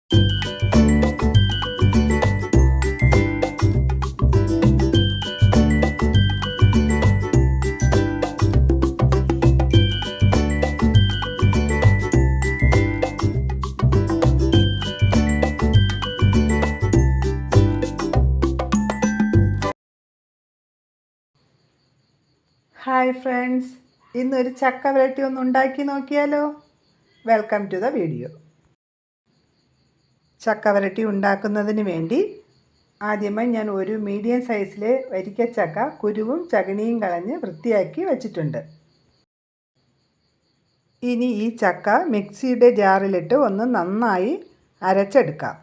Hi friends, ഇന്നൊരു ചക്ക വരട്ടി ഒന്ന് ഉണ്ടാക്കി നോക്കിയാലോ. Welcome to the video. ചക്ക വരട്ടി ഉണ്ടാക്കുന്നതിന് വേണ്ടി ആദ്യമായി ഞാൻ ഒരു മീഡിയം സൈസിലെ വരിക്കച്ചക്ക കുരുവും ചകിണിയും കളഞ്ഞ് വൃത്തിയാക്കി വച്ചിട്ടുണ്ട്. ഇനി ഈ ചക്ക മിക്സിയുടെ ജാറിലിട്ട് ഒന്ന് നന്നായി അരച്ചെടുക്കാം.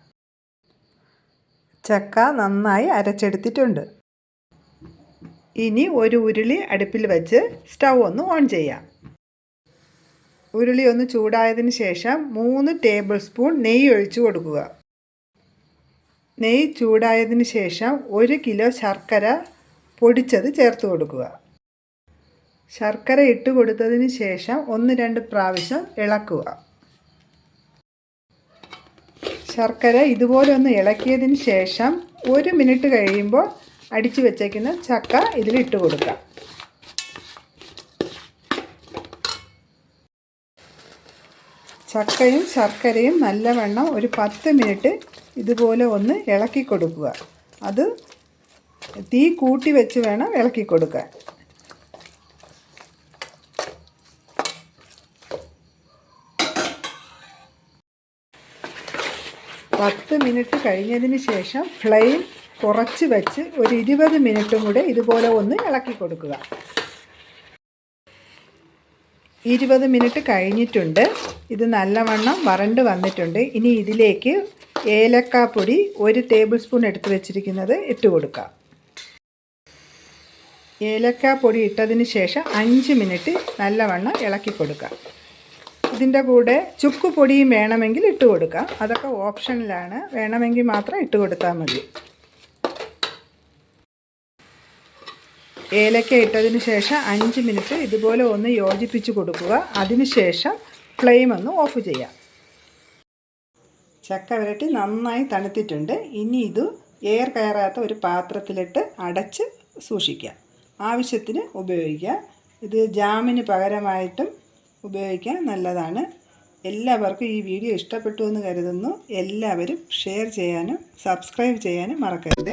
ചക്ക നന്നായി അരച്ചെടുത്തിട്ടുണ്ട്. ഇനി ഒരു ഉരുളി അടുപ്പിൽ വെച്ച് സ്റ്റൗ ഒന്ന് ഓൺ ചെയ്യാം. ഉരുളി ഒന്ന് ചൂടായതിന് ശേഷം 3 ടേബിൾ സ്പൂൺ നെയ്യ് ഒഴിച്ചു കൊടുക്കുക. നെയ്യ് ചൂടായതിന് ശേഷം 1 കിലോ ശർക്കര പൊടിച്ചത് ചേർത്ത് കൊടുക്കുക. ശർക്കര ഇട്ട് കൊടുത്തതിന് ശേഷം 1-2 പ്രാവശ്യം ഇളക്കുക. ശർക്കര ഇതുപോലെ ഒന്ന് ഇളക്കിയതിന് ശേഷം 1 മിനിറ്റ് കഴിയുമ്പോൾ അടിച്ചു വെച്ചേക്കുന്ന ചക്ക ഇതിലിട്ട് കൊടുക്കാം. ചക്കയും ശർക്കരയും നല്ലവണ്ണം ഒരു 10 മിനിറ്റ് ഇതുപോലെ ഒന്ന് ഇളക്കി കൊടുക്കുക. അത് തീ കൂട്ടി വെച്ച് വേണം ഇളക്കി കൊടുക്കാൻ. പത്ത് മിനിറ്റ് കഴിഞ്ഞതിന് ശേഷം ഫ്ലെയിം കുറച്ച് വെച്ച് ഒരു 20 മിനിറ്റും കൂടെ ഇതുപോലെ ഒന്ന് ഇളക്കി കൊടുക്കുക. 20 മിനിറ്റ് കഴിഞ്ഞിട്ടുണ്ട്. ഇത് നല്ലവണ്ണം വരണ്ട് വന്നിട്ടുണ്ട്. ഇനി ഇതിലേക്ക് ഏലക്കാപ്പൊടി 1 ടേബിൾ സ്പൂൺ എടുത്ത് വെച്ചിരിക്കുന്നത് ഇട്ട് കൊടുക്കാം. ഏലക്കാപ്പൊടി ഇട്ടതിന് ശേഷം 5 മിനിറ്റ് നല്ലവണ്ണം ഇളക്കി കൊടുക്കാം. ഇതിൻ്റെ കൂടെ ചുക്കുപൊടിയും വേണമെങ്കിൽ ഇട്ട് കൊടുക്കാം. അതൊക്കെ ഓപ്ഷനിലാണ്, വേണമെങ്കിൽ മാത്രം ഇട്ട് കൊടുത്താൽ മതി. ഏലക്ക ഇട്ടതിന് ശേഷം 5 മിനിറ്റ് ഇതുപോലെ ഒന്ന് യോജിപ്പിച്ച് കൊടുക്കുക. അതിനുശേഷം ഫ്ലെയിം ഒന്ന് ഓഫ് ചെയ്യാം. ചക്ക വരട്ടി നന്നായി തണുത്തിട്ടുണ്ട്. ഇനി ഇത് എയർ കയറാത്ത ഒരു പാത്രത്തിലിട്ട് അടച്ച് സൂക്ഷിക്കാം. ആവശ്യത്തിന് ഉപയോഗിക്കാം. ഇത് ജാമിന് പകരമായിട്ടും ഉപയോഗിക്കാൻ നല്ലതാണ്. എല്ലാവർക്കും ഈ വീഡിയോ ഇഷ്ടപ്പെട്ടു എന്ന് കരുതുന്നു. എല്ലാവരും ഷെയർ ചെയ്യാനും സബ്സ്ക്രൈബ് ചെയ്യാനും മറക്കരുത്.